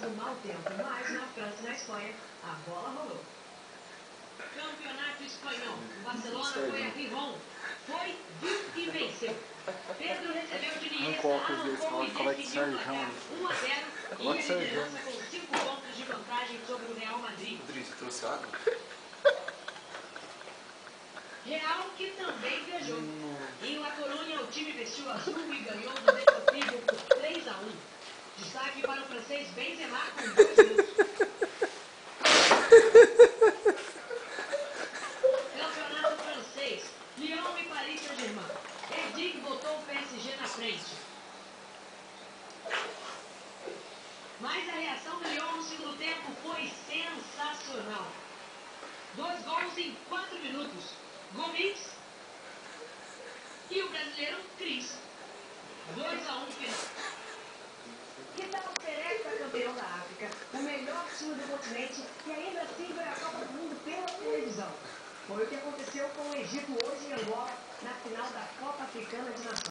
do mau tempo, mas na França e na Espanha, a bola rolou. Campeonato espanhol. O Barcelona foi a Rijon. Foi, viu e venceu. Pedro recebeu de Iniesta, arrancou e definiu o placar 1-0 e a liderança com 5 pontos de vantagem sobre o Real Madrid. Rodrigo, você trouxe água? Real que também viajou. Em La Coruña, o time vestiu azul e ganhou do Deportivo por 3-1. Destaque para o francês Benzema com 2 gols. Campeonato francês. Lyon e Paris Saint-Germain. Erdic botou o PSG na frente. Mas a reação do Lyon no segundo tempo foi sensacional. 2 gols em 4 minutos. Gomes e o brasileiro Cris. 2-1 final. Que tal o Pereira, campeão da África, o melhor time do continente e ainda assim vai a Copa do Mundo pela televisão? Foi o que aconteceu com o Egito hoje em Angola, na final da Copa Africana de Nações.